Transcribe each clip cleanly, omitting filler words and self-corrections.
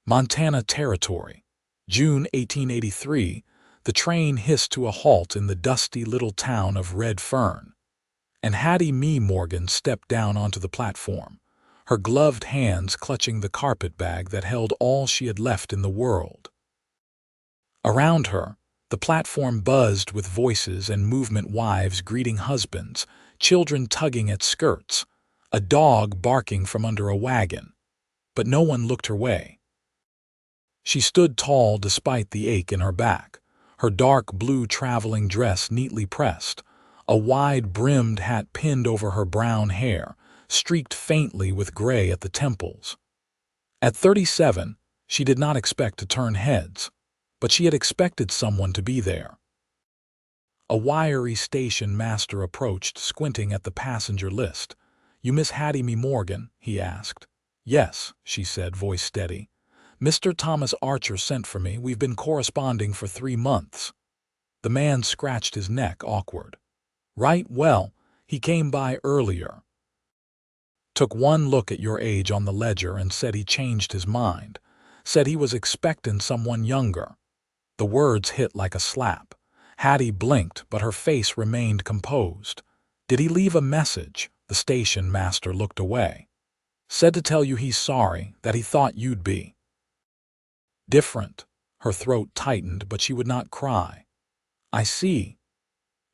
Montana Territory. June 1883, the train hissed to a halt in the dusty little town of Red Fern, and Hattie Mae Morgan stepped down onto the platform, her gloved hands clutching the carpet bag that held all she had left in the world. Around her, the platform buzzed with voices and movement, wives greeting husbands, children tugging at skirts, a dog barking from under a wagon. But no one looked her way. She stood tall despite the ache in her back, her dark blue traveling dress neatly pressed, a wide-brimmed hat pinned over her brown hair, streaked faintly with gray at the temples. At 37, she did not expect to turn heads, but she had expected someone to be there. A wiry station master approached, squinting at the passenger list. "You Miss Hattie Mae Morgan?" he asked. "Yes," she said, voice steady. "Mr. Thomas Archer sent for me. We've been corresponding for 3 months." The man scratched his neck, awkward. "Right, well, he came by earlier. Took one look at your age on the ledger and said he changed his mind. Said he was expecting someone younger." The words hit like a slap. Hattie blinked, but her face remained composed. "Did he leave a message?" The station master looked away. "Said to tell you he's sorry, that he thought you'd be different." Her throat tightened, but she would not cry. "I see."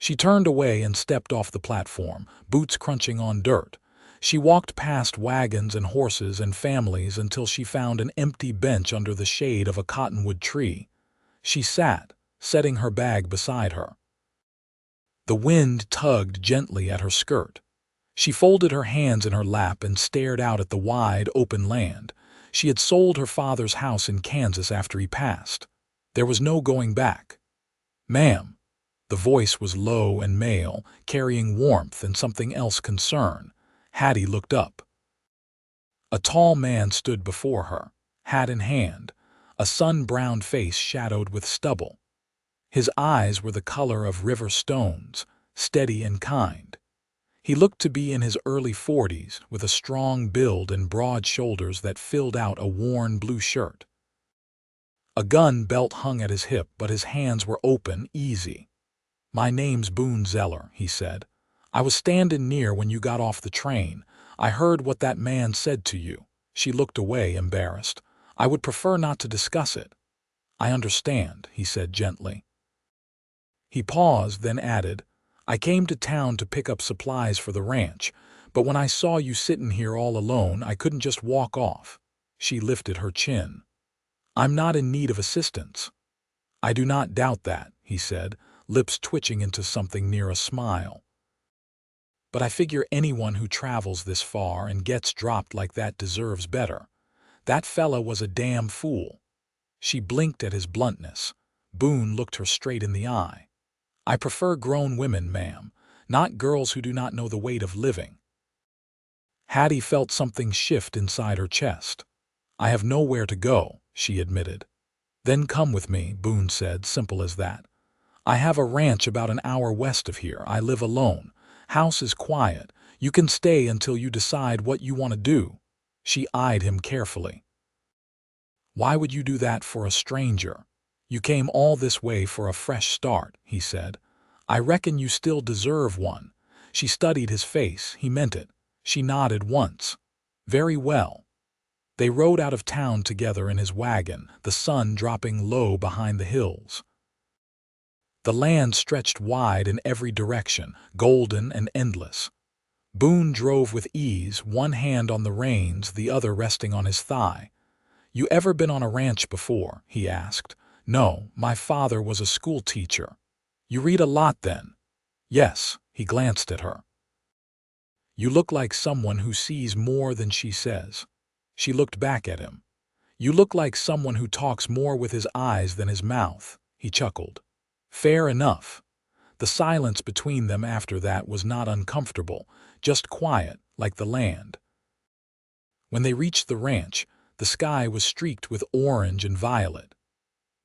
She turned away and stepped off the platform, boots crunching on dirt. She walked past wagons and horses and families until she found an empty bench under the shade of a cottonwood tree. She sat, setting her bag beside her. The wind tugged gently at her skirt. She folded her hands in her lap and stared out at the wide, open land. She had sold her father's house in Kansas after he passed. There was no going back. "Ma'am." The voice was low and male, carrying warmth and something else, concern. Hattie looked up. A tall man stood before her, hat in hand, a sun-browned face shadowed with stubble. His eyes were the color of river stones, steady and kind. He looked to be in his early 40s, with a strong build and broad shoulders that filled out a worn blue shirt. A gun belt hung at his hip, but his hands were open, easy. "My name's Boone Zeller," he said. "I was standing near when you got off the train. I heard what that man said to you." She looked away, embarrassed. "I would prefer not to discuss it." "I understand," he said gently. He paused, then added, "I came to town to pick up supplies for the ranch, but when I saw you sitting here all alone, I couldn't just walk off." She lifted her chin. "I'm not in need of assistance." "I do not doubt that," he said, lips twitching into something near a smile. "But I figure anyone who travels this far and gets dropped like that deserves better. That fella was a damn fool." She blinked at his bluntness. Boone looked her straight in the eye. "I prefer grown women, ma'am, not girls who do not know the weight of living." Hattie felt something shift inside her chest. "I have nowhere to go," she admitted. "Then come with me," Boone said, simple as that. "I have a ranch about an hour west of here. I live alone. House is quiet. You can stay until you decide what you want to do." She eyed him carefully. "Why would you do that for a stranger? You came all this way for a fresh start," he said. "I reckon you still deserve one." She studied his face. He meant it. She nodded once. "Very well." They rode out of town together in his wagon, the sun dropping low behind the hills. The land stretched wide in every direction, golden and endless. Boone drove with ease, one hand on the reins, the other resting on his thigh. "You ever been on a ranch before?" he asked. "No, my father was a school teacher." "You read a lot then?" "Yes," he glanced at her. "You look like someone who sees more than she says." She looked back at him. "You look like someone who talks more with his eyes than his mouth." He chuckled. "Fair enough." The silence between them after that was not uncomfortable, just quiet, like the land. When they reached the ranch, the sky was streaked with orange and violet.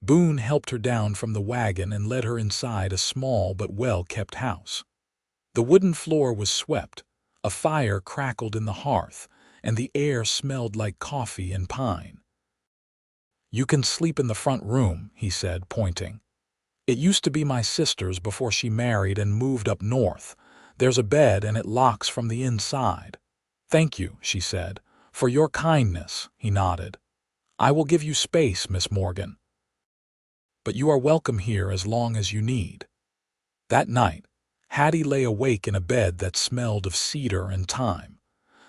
Boone helped her down from the wagon and led her inside a small but well-kept house. The wooden floor was swept, a fire crackled in the hearth, and the air smelled like coffee and pine. "You can sleep in the front room," he said, pointing. "It used to be my sister's before she married and moved up north. There's a bed and it locks from the inside." "Thank you," she said. "For your kindness," he nodded. "I will give you space, Miss Morgan. But you are welcome here as long as you need." That night, Hattie lay awake in a bed that smelled of cedar and thyme.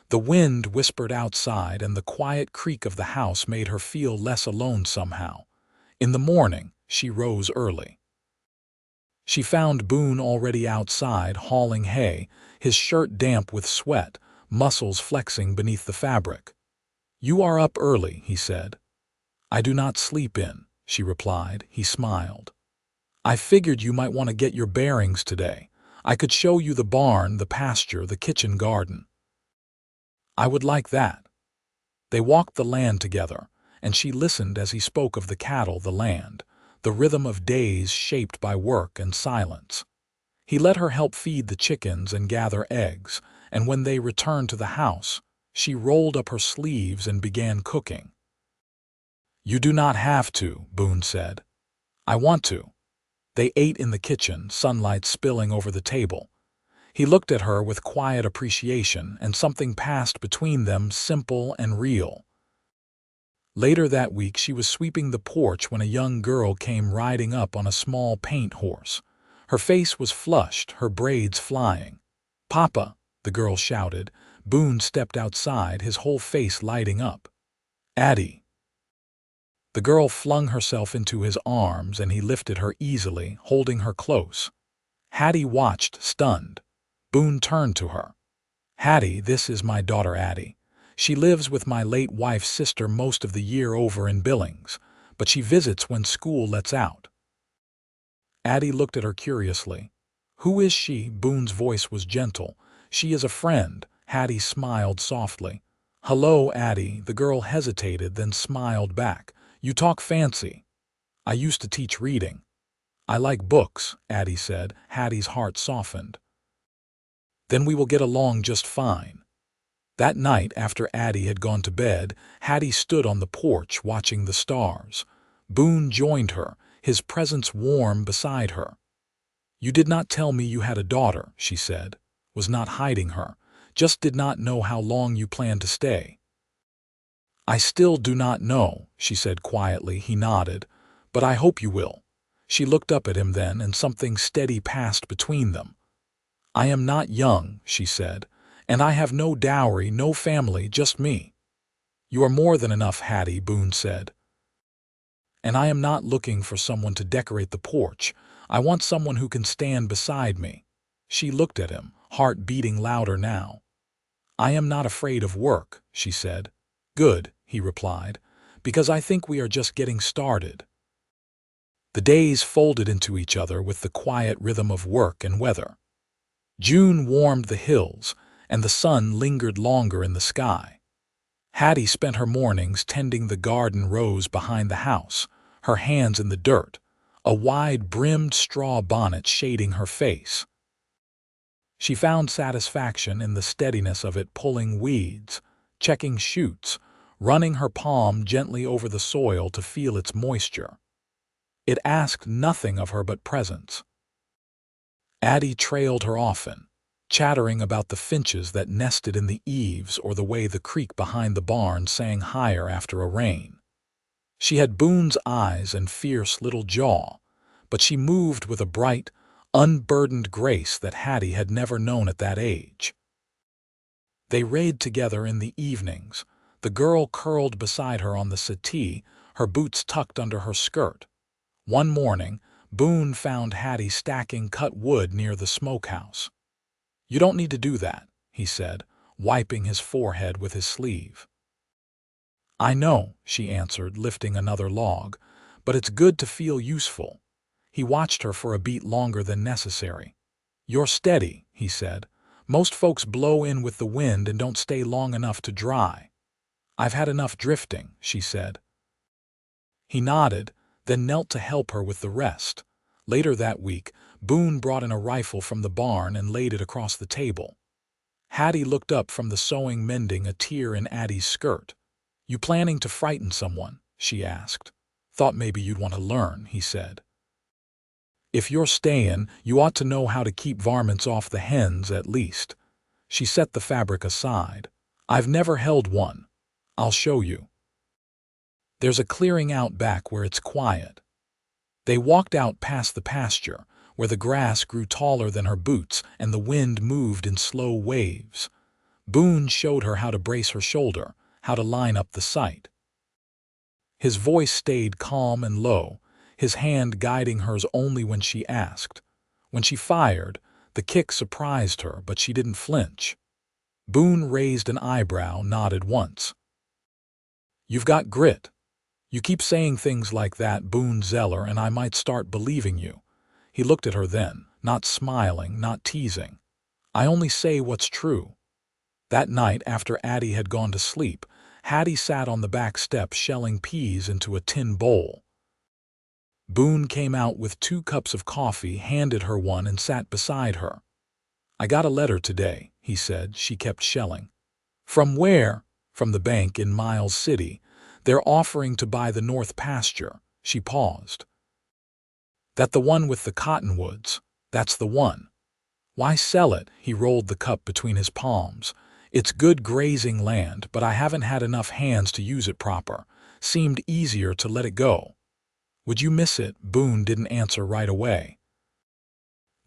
The wind whispered outside, and the quiet creak of the house made her feel less alone somehow. In the morning, she rose early. She found Boone already outside, hauling hay, his shirt damp with sweat, muscles flexing beneath the fabric. "You are up early," he said. "I do not sleep in," she replied. He smiled. "I figured you might want to get your bearings today. I could show you the barn, the pasture, the kitchen garden." "I would like that." They walked the land together, and she listened as he spoke of the cattle, the land, the rhythm of days shaped by work and silence. He let her help feed the chickens and gather eggs, and when they returned to the house, she rolled up her sleeves and began cooking. "You do not have to," Boone said. "I want to." They ate in the kitchen, sunlight spilling over the table. He looked at her with quiet appreciation, and something passed between them, simple and real. Later that week, she was sweeping the porch when a young girl came riding up on a small paint horse. Her face was flushed, her braids flying. "Papa!" the girl shouted. Boone stepped outside, his whole face lighting up. "Addie!" The girl flung herself into his arms, and he lifted her easily, holding her close. Hattie watched, stunned. Boone turned to her. "Hattie, this is my daughter Addie. She lives with my late wife's sister most of the year over in Billings, but she visits when school lets out." Addie looked at her curiously. "Who is she?" Boone's voice was gentle. "She is a friend." Hattie smiled softly. "Hello, Addie." The girl hesitated, then smiled back. "You talk fancy." "I used to teach reading." "I like books," Addie said. Hattie's heart softened. "Then we will get along just fine." That night, after Addie had gone to bed, Hattie stood on the porch watching the stars. Boone joined her, his presence warm beside her. "You did not tell me you had a daughter," she said. Was not hiding her, just did not know how long you planned to stay. "I still do not know," she said quietly. He nodded. "But I hope you will." She looked up at him then, and something steady passed between them. "I am not young," she said, "and I have no dowry, no family, just me." "You are more than enough, Hattie," Boone said. "And I am not looking for someone to decorate the porch. I want someone who can stand beside me." She looked at him, heart beating louder now. "I am not afraid of work," she said. "Good," he replied, "because I think we are just getting started." The days folded into each other with the quiet rhythm of work and weather. June warmed the hills, and the sun lingered longer in the sky. Hattie spent her mornings tending the garden rows behind the house, her hands in the dirt, a wide-brimmed straw bonnet shading her face. She found satisfaction in the steadiness of it, pulling weeds, checking shoots, running her palm gently over the soil to feel its moisture. It asked nothing of her but presence. Addie trailed her often, chattering about the finches that nested in the eaves or the way the creek behind the barn sang higher after a rain. She had Boone's eyes and fierce little jaw, but she moved with a bright, unburdened grace that Hattie had never known at that age. They read together in the evenings, the girl curled beside her on the settee, her boots tucked under her skirt. One morning, Boone found Hattie stacking cut wood near the smokehouse. "You don't need to do that," he said, wiping his forehead with his sleeve. "I know," she answered, lifting another log, "but it's good to feel useful." He watched her for a beat longer than necessary. "You're steady," he said. "Most folks blow in with the wind and don't stay long enough to dry." "I've had enough drifting," she said. He nodded, then knelt to help her with the rest. Later that week, Boone brought in a rifle from the barn and laid it across the table. Hattie looked up from the sewing, mending, a tear in Addie's skirt. "You planning to frighten someone?" she asked. Thought maybe you'd want to learn, he said. If you're staying, you ought to know how to keep varmints off the hens at least. She set the fabric aside. I've never held one. I'll show you. There's a clearing out back where it's quiet. They walked out past the pasture, where the grass grew taller than her boots and the wind moved in slow waves. Boone showed her how to brace her shoulder, how to line up the sight. His voice stayed calm and low, his hand guiding hers only when she asked. When she fired, the kick surprised her, but she didn't flinch. Boone raised an eyebrow, nodded once. You've got grit. You keep saying things like that, Boone Zeller, and I might start believing you. He looked at her then, not smiling, not teasing. I only say what's true. That night, after Addie had gone to sleep, Hattie sat on the back step shelling peas into a tin bowl. Boone came out with 2 cups of coffee, handed her one, and sat beside her. I got a letter today, he said. She kept shelling. From where? From the bank in Miles City. They're offering to buy the north pasture. She paused. That the one with the cottonwoods? That's the one. Why sell it? He rolled the cup between his palms. It's good grazing land, but I haven't had enough hands to use it proper. Seemed easier to let it go. Would you miss it? Boone didn't answer right away.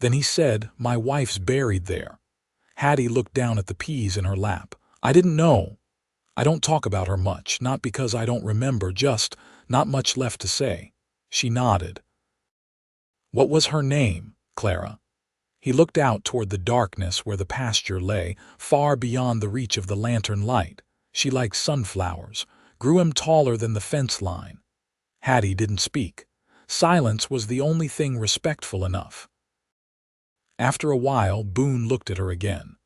Then he said, my wife's buried there. Hattie looked down at the peas in her lap. I didn't know. I don't talk about her much, not because I don't remember, just not much left to say. She nodded. What was her name? Clara. He looked out toward the darkness where the pasture lay, far beyond the reach of the lantern light. She liked sunflowers, grew 'em taller than the fence line. Hattie didn't speak. Silence was the only thing respectful enough. After a while, Boone looked at her again.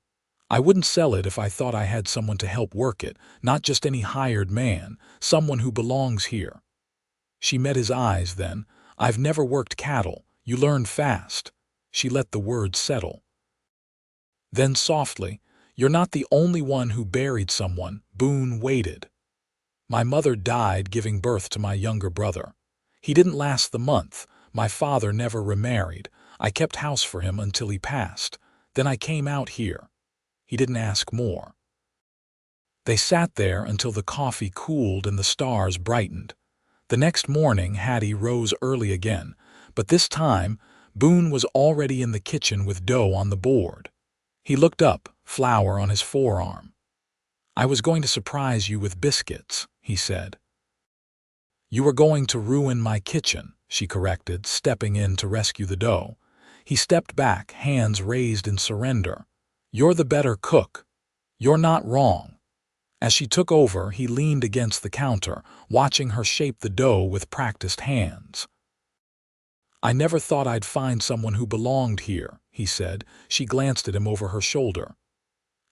I wouldn't sell it if I thought I had someone to help work it, not just any hired man, someone who belongs here. She met his eyes then. I've never worked cattle. You learn fast. She let the words settle. Then softly, you're not the only one who buried someone. Boone waited. My mother died giving birth to my younger brother. He didn't last the month. My father never remarried. I kept house for him until he passed. Then I came out here. He didn't ask more. They sat there until the coffee cooled and the stars brightened. The next morning, Hattie rose early again, but this time, Boone was already in the kitchen with dough on the board. He looked up, flour on his forearm. I was going to surprise you with biscuits, he said. You were going to ruin my kitchen, she corrected, stepping in to rescue the dough. He stepped back, hands raised in surrender. You're the better cook. You're not wrong. As she took over, he leaned against the counter, watching her shape the dough with practiced hands. I never thought I'd find someone who belonged here, he said. She glanced at him over her shoulder.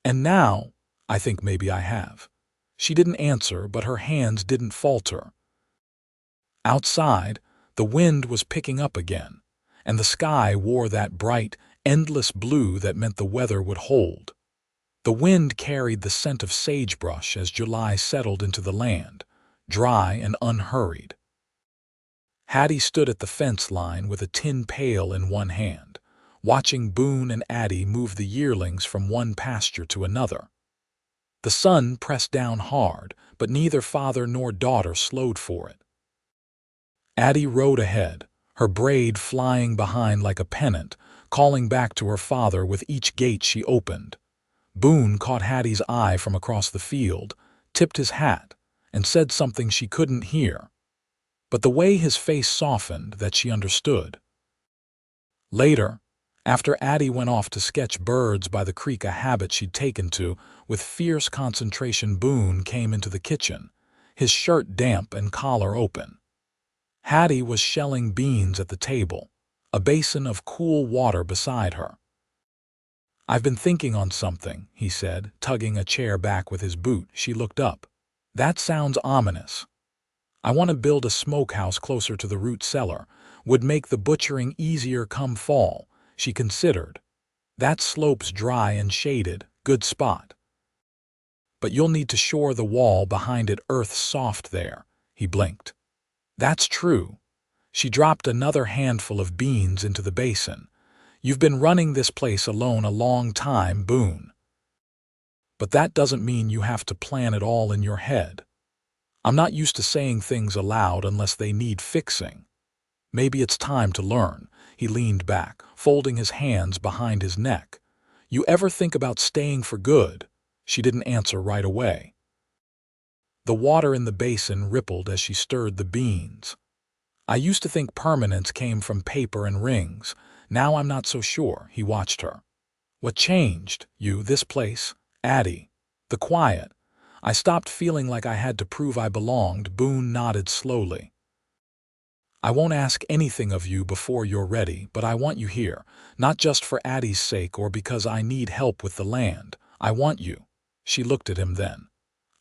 And now, I think maybe I have. She didn't answer, but her hands didn't falter. Outside, the wind was picking up again, and the sky wore that bright, endless blue that meant the weather would hold. The wind carried the scent of sagebrush as July settled into the land, dry and unhurried. Hattie stood at the fence line with a tin pail in one hand, watching Boone and Addie move the yearlings from one pasture to another. The sun pressed down hard, but neither father nor daughter slowed for it. Addie rode ahead, her braid flying behind like a pennant, calling back to her father with each gate she opened. Boone caught Hattie's eye from across the field, tipped his hat, and said something she couldn't hear. But the way his face softened that she understood. Later, after Addie went off to sketch birds by the creek, a habit she'd taken to, with fierce concentration, Boone came into the kitchen, his shirt damp and collar open. Hattie was shelling beans at the table, a basin of cool water beside her. I've been thinking on something, he said, tugging a chair back with his boot. She looked up. That sounds ominous. I want to build a smokehouse closer to the root cellar. Would make the butchering easier come fall, she considered. That slope's dry and shaded, good spot. But you'll need to shore the wall behind it, earth's soft there. He blinked. That's true. She dropped another handful of beans into the basin. You've been running this place alone a long time, Boone. But that doesn't mean you have to plan it all in your head. I'm not used to saying things aloud unless they need fixing. Maybe it's time to learn. He leaned back, folding his hands behind his neck. You ever think about staying for good? She didn't answer right away. The water in the basin rippled as she stirred the beans. I used to think permanence came from paper and rings. Now I'm not so sure. He watched her. What changed? You, this place? Addie. The quiet. I stopped feeling like I had to prove I belonged. Boone nodded slowly. I won't ask anything of you before you're ready, but I want you here, not just for Addie's sake or because I need help with the land. I want you. She looked at him then.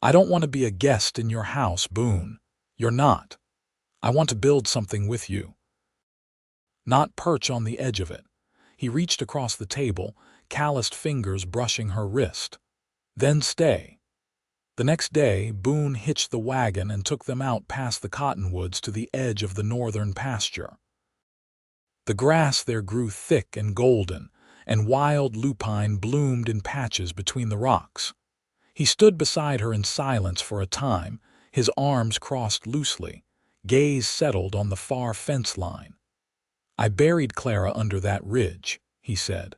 I don't want to be a guest in your house, Boone. You're not. I want to build something with you. Not perch on the edge of it. He reached across the table, calloused fingers brushing her wrist. Then stay. The next day, Boone hitched the wagon and took them out past the cottonwoods to the edge of the northern pasture. The grass there grew thick and golden, and wild lupine bloomed in patches between the rocks. He stood beside her in silence for a time, his arms crossed loosely, gaze settled on the far fence line. I buried Clara under that ridge, he said.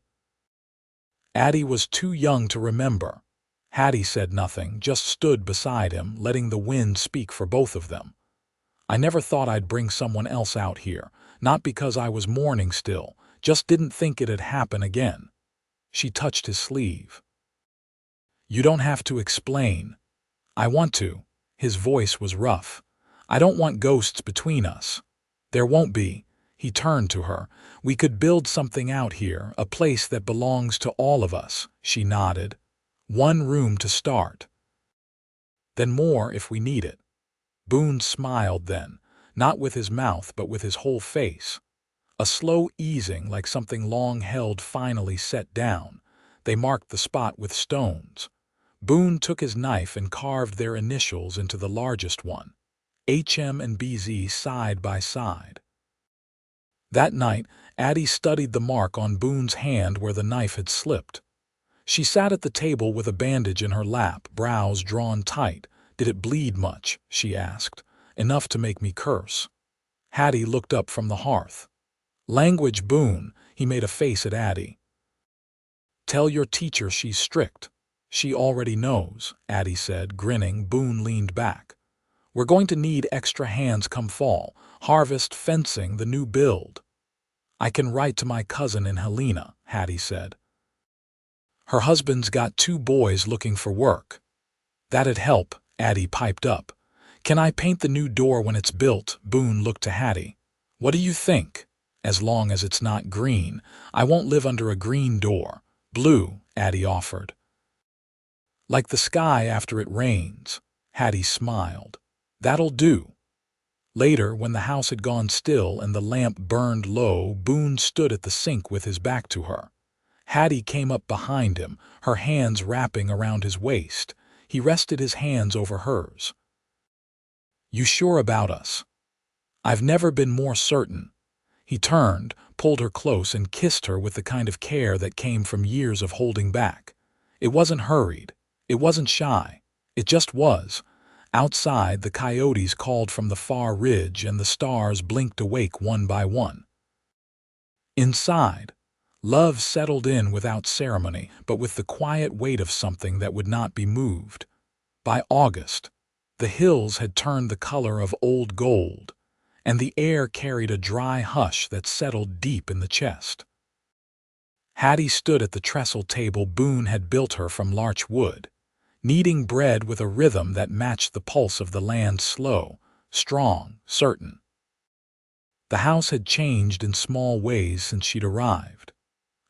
Addie was too young to remember. Hattie said nothing, just stood beside him, letting the wind speak for both of them. I never thought I'd bring someone else out here, not because I was mourning still, just didn't think it'd happen again. She touched his sleeve. You don't have to explain. I want to. His voice was rough. I don't want ghosts between us. There won't be. He turned to her. We could build something out here, a place that belongs to all of us. She nodded. One room to start. Then more if we need it. Boone smiled then, not with his mouth but with his whole face. A slow easing like something long held finally set down. They marked the spot with stones. Boone took his knife and carved their initials into the largest one. HM and BZ side by side. That night, Addie studied the mark on Boone's hand where the knife had slipped. She sat at the table with a bandage in her lap, brows drawn tight. Did it bleed much? She asked. Enough to make me curse. Hattie looked up from the hearth. Language, Boone. He made a face at Addie. Tell your teacher she's strict. She already knows, Addie said, grinning. Boone leaned back. We're going to need extra hands come fall. Harvest, fencing, the new build. I can write to my cousin in Helena, Hattie said. Her husband's got 2 boys looking for work. That'd help, Addie piped up. Can I paint the new door when it's built? Boone looked to Hattie. What do you think? As long as it's not green. I won't live under a green door. Blue, Addie offered. Like the sky after it rains. Hattie smiled. That'll do. Later, when the house had gone still and the lamp burned low, Boone stood at the sink with his back to her. Hattie came up behind him, her hands wrapping around his waist. He rested his hands over hers. You sure about us? I've never been more certain. He turned, pulled her close, and kissed her with the kind of care that came from years of holding back. It wasn't hurried. It wasn't shy. It just was. Outside, the coyotes called from the far ridge and the stars blinked awake one by one. Inside, love settled in without ceremony, but with the quiet weight of something that would not be moved. By August, the hills had turned the color of old gold, and the air carried a dry hush that settled deep in the chest. Hattie stood at the trestle table Boone had built her from larch wood, kneading bread with a rhythm that matched the pulse of the land, slow, strong, certain. The house had changed in small ways since she'd arrived.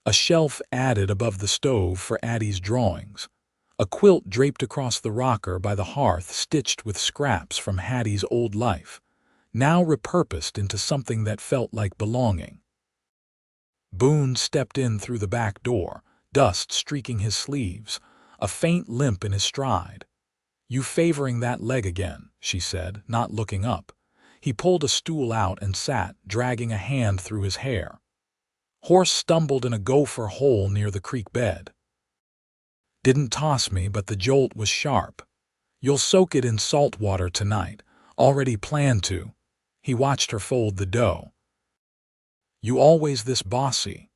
A shelf added above the stove for Addie's drawings, a quilt draped across the rocker by the hearth stitched with scraps from Hattie's old life, now repurposed into something that felt like belonging. Boone stepped in through the back door, dust streaking his sleeves, a faint limp in his stride. "You favoring that leg again," she said, not looking up. He pulled a stool out and sat, dragging a hand through his hair. "Horse stumbled in a gopher hole near the creek bed. Didn't toss me, but the jolt was sharp. You'll soak it in salt water tonight. Already planned to." He watched her fold the dough. "You always this bossy?"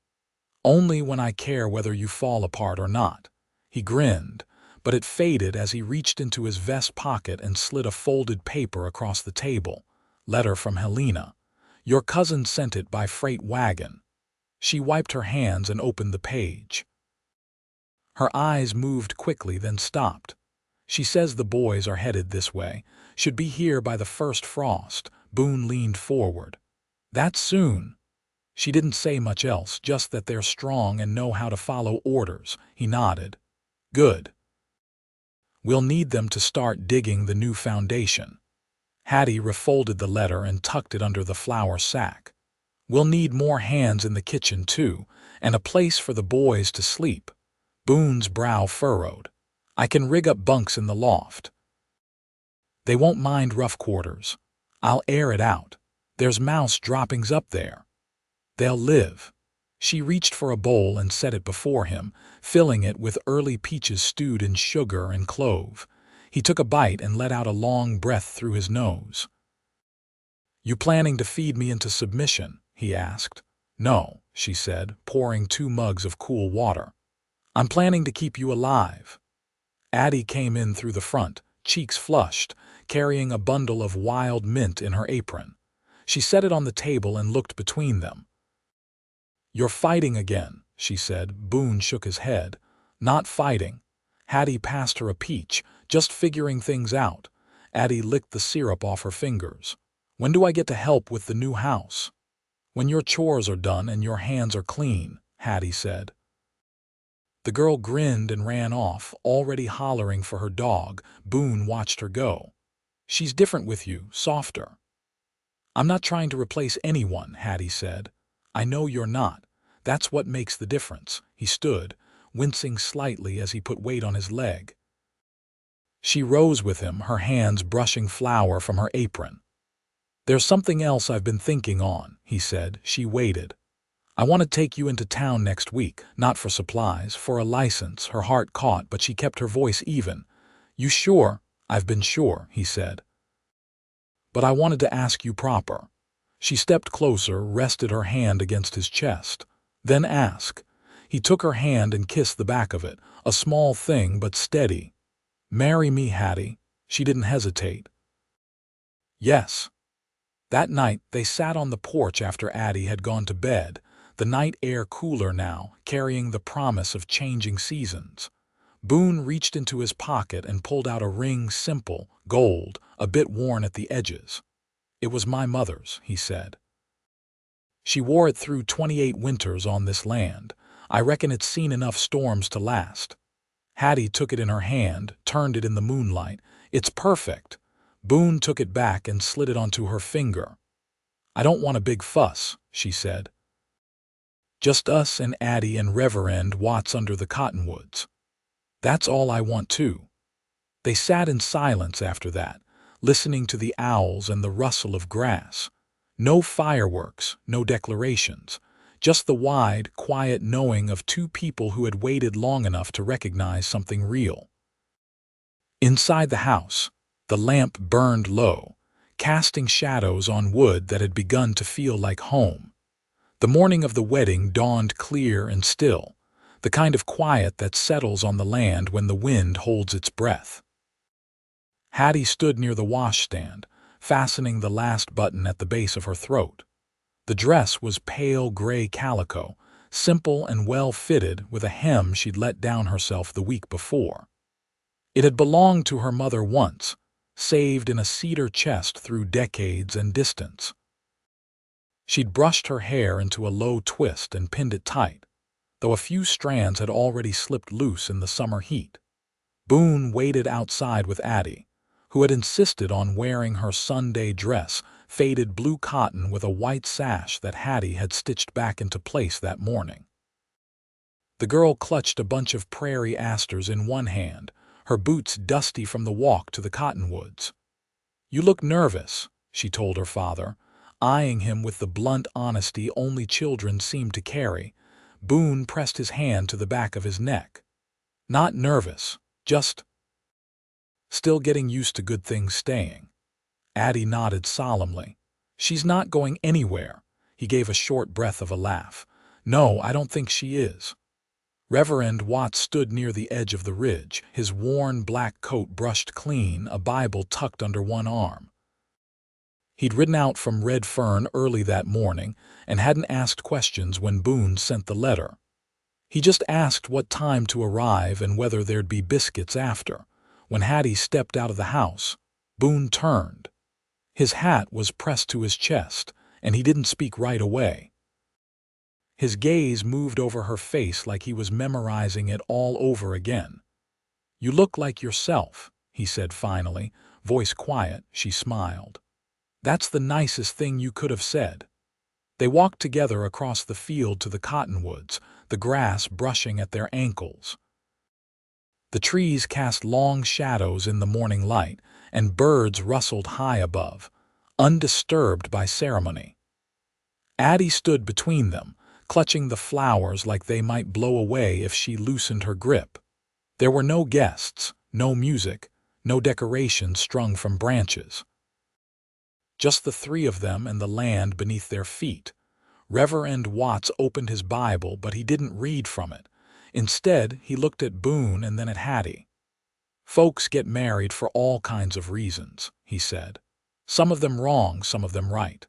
"Only when I care whether you fall apart or not." He grinned, but it faded as he reached into his vest pocket and slid a folded paper across the table. "Letter from Helena. Your cousin sent it by freight wagon." She wiped her hands and opened the page. Her eyes moved quickly, then stopped. "She says the boys are headed this way. Should be here by the first frost." Boone leaned forward. "That soon?" She didn't say much else, just that they're strong and know how to follow orders. He nodded. "Good. We'll need them to start digging the new foundation." Hattie refolded the letter and tucked it under the flour sack. "We'll need more hands in the kitchen, too, and a place for the boys to sleep." Boone's brow furrowed. "I can rig up bunks in the loft. They won't mind rough quarters. I'll air it out. There's mouse droppings up there. They'll live." She reached for a bowl and set it before him, filling it with early peaches stewed in sugar and clove. He took a bite and let out a long breath through his nose. "You planning to feed me into submission?" he asked. "No," she said, pouring 2 mugs of cool water. "I'm planning to keep you alive." Addie came in through the front, cheeks flushed, carrying a bundle of wild mint in her apron. She set it on the table and looked between them. "You're fighting again," she said. Boone shook his head. "Not fighting." Hattie passed her a peach, "Just figuring things out." Addie licked the syrup off her fingers. "When do I get to help with the new house?" "When your chores are done and your hands are clean," Hattie said. The girl grinned and ran off, already hollering for her dog. Boone watched her go. "She's different with you, softer." "I'm not trying to replace anyone," Hattie said. "I know you're not. That's what makes the difference." He stood, wincing slightly as he put weight on his leg. She rose with him, her hands brushing flour from her apron. "There's something else I've been thinking on," he said. She waited. "I want to take you into town next week, not for supplies, for a license." Her heart caught, but she kept her voice even. "You sure?" "I've been sure," he said. "But I wanted to ask you proper." She stepped closer, rested her hand against his chest. "Then ask." He took her hand and kissed the back of it, a small thing but steady. "Marry me, Hattie." She didn't hesitate. "Yes." That night they sat on the porch after Addie had gone to bed, the night air cooler now, carrying the promise of changing seasons. Boone reached into his pocket and pulled out a ring, simple, gold, a bit worn at the edges. "It was my mother's," he said. "She wore it through 28 winters on this land. I reckon it's seen enough storms to last." Hattie took it in her hand, turned it in the moonlight. "It's perfect." Boone took it back and slid it onto her finger. "I don't want a big fuss," she said. "Just us and Addie and Reverend Watts under the cottonwoods. That's all I want too." They sat in silence after that, listening to the owls and the rustle of grass. No fireworks, no declarations, just the wide, quiet knowing of 2 people who had waited long enough to recognize something real. Inside the house, the lamp burned low, casting shadows on wood that had begun to feel like home. The morning of the wedding dawned clear and still, the kind of quiet that settles on the land when the wind holds its breath. Hattie stood near the washstand, fastening the last button at the base of her throat. The dress was pale gray calico, simple and well-fitted, with a hem she'd let down herself the week before. It had belonged to her mother once, saved in a cedar chest through decades and distance. She'd brushed her hair into a low twist and pinned it tight, though a few strands had already slipped loose in the summer heat. Boone waited outside with Addie, who had insisted on wearing her Sunday dress, faded blue cotton with a white sash that Hattie had stitched back into place that morning. The girl clutched a bunch of prairie asters in one hand, her boots dusty from the walk to the cottonwoods. "You look nervous," she told her father, eyeing him with the blunt honesty only children seem to carry. Boone pressed his hand to the back of his neck. "Not nervous, just still getting used to good things staying." Addie nodded solemnly. "She's not going anywhere." He gave a short breath of a laugh. "No, I don't think she is." Reverend Watts stood near the edge of the ridge, his worn black coat brushed clean, a Bible tucked under one arm. He'd ridden out from Red Fern early that morning and hadn't asked questions when Boone sent the letter. He just asked what time to arrive and whether there'd be biscuits after. When Hattie stepped out of the house, Boone turned. His hat was pressed to his chest, and he didn't speak right away. His gaze moved over her face like he was memorizing it all over again. "You look like yourself," he said finally, voice quiet. She smiled. "That's the nicest thing you could have said." They walked together across the field to the cottonwoods, the grass brushing at their ankles. The trees cast long shadows in the morning light, and birds rustled high above, undisturbed by ceremony. Addie stood between them, clutching the flowers like they might blow away if she loosened her grip. There were no guests, no music, no decorations strung from branches. Just the three of them and the land beneath their feet. Reverend Watts opened his Bible, but he didn't read from it. Instead, he looked at Boone and then at Hattie. "Folks get married for all kinds of reasons," he said. "Some of them wrong, some of them right.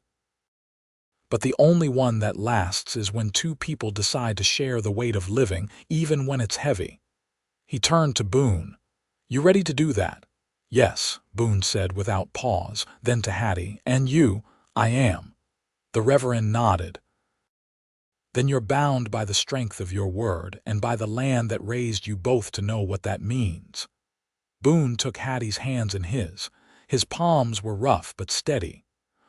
But the only one that lasts is when two people decide to share the weight of living, even when it's heavy." He turned to Boone. "You ready to do that?" "Yes," Boone said without pause, then to Hattie, "And you?" "I am." The Reverend nodded. "Then you're bound by the strength of your word and by the land that raised you both to know what that means." Boone took Hattie's hands in his. His palms were rough but steady.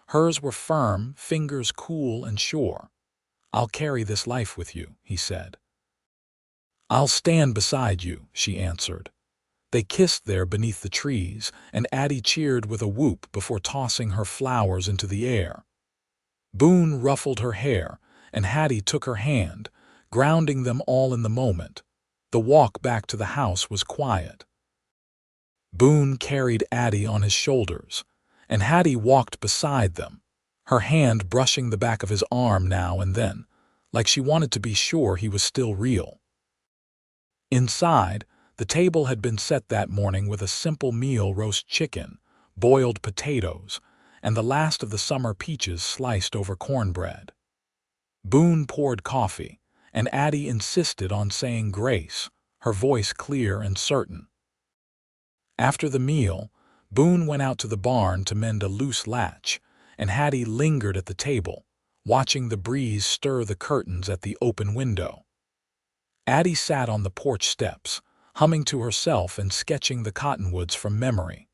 Hers were firm, fingers cool and sure. "I'll carry this life with you," he said. "I'll stand beside you," she answered. They kissed there beneath the trees, and Addie cheered with a whoop before tossing her flowers into the air. Boone ruffled her hair, and Hattie took her hand, grounding them all in the moment. The walk back to the house was quiet. Boone carried Addie on his shoulders, and Hattie walked beside them, her hand brushing the back of his arm now and then, like she wanted to be sure he was still real. Inside, the table had been set that morning with a simple meal: roast chicken, boiled potatoes, and the last of the summer peaches sliced over cornbread. Boone poured coffee, and Addie insisted on saying grace, her voice clear and certain. After the meal, Boone went out to the barn to mend a loose latch, and Hattie lingered at the table, watching the breeze stir the curtains at the open window. Addie sat on the porch steps, humming to herself and sketching the cottonwoods from memory.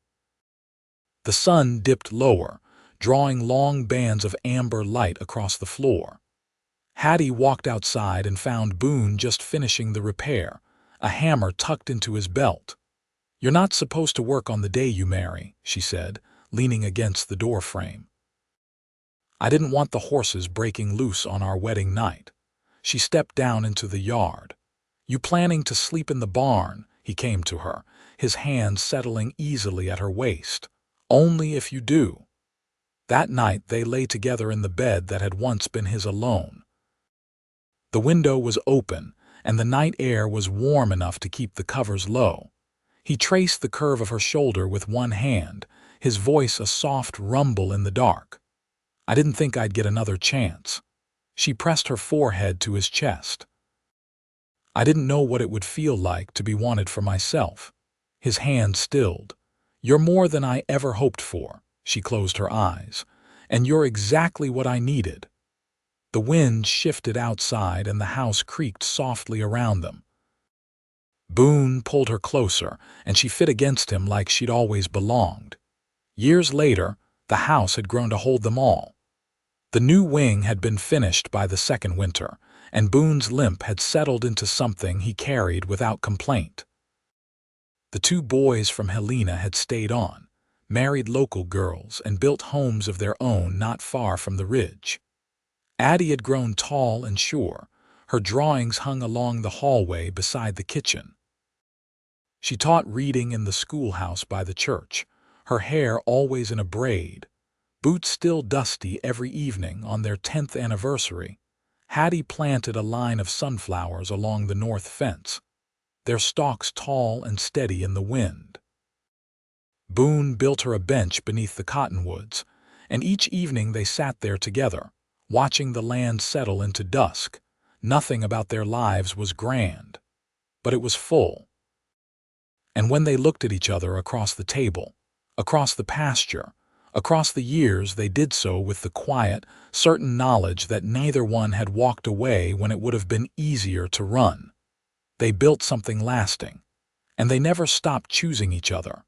The sun dipped lower, drawing long bands of amber light across the floor. Hattie walked outside and found Boone just finishing the repair, a hammer tucked into his belt. "You're not supposed to work on the day you marry," she said, leaning against the doorframe. "I didn't want the horses breaking loose on our wedding night." She stepped down into the yard. "You planning to sleep in the barn?" He came to her, his hand settling easily at her waist. "Only if you do." That night they lay together in the bed that had once been his alone. The window was open, and the night air was warm enough to keep the covers low. He traced the curve of her shoulder with one hand, his voice a soft rumble in the dark. "I didn't think I'd get another chance." She pressed her forehead to his chest. "I didn't know what it would feel like to be wanted for myself." His hand stilled. "You're more than I ever hoped for." She closed her eyes. "And you're exactly what I needed." The wind shifted outside and the house creaked softly around them. Boone pulled her closer, and she fit against him like she'd always belonged. Years later, the house had grown to hold them all. The new wing had been finished by the second winter, and Boone's limp had settled into something he carried without complaint. The two boys from Helena had stayed on, married local girls, and built homes of their own not far from the ridge. Addie had grown tall and sure. Her drawings hung along the hallway beside the kitchen. She taught reading in the schoolhouse by the church, her hair always in a braid, boots still dusty every evening. On their 10th anniversary, Hattie planted a line of sunflowers along the north fence, their stalks tall and steady in the wind. Boone built her a bench beneath the cottonwoods, and each evening they sat there together, watching the land settle into dusk. Nothing about their lives was grand, but it was full. And when they looked at each other across the table, across the pasture, across the years, they did so with the quiet, certain knowledge that neither one had walked away when it would have been easier to run. They built something lasting, and they never stopped choosing each other.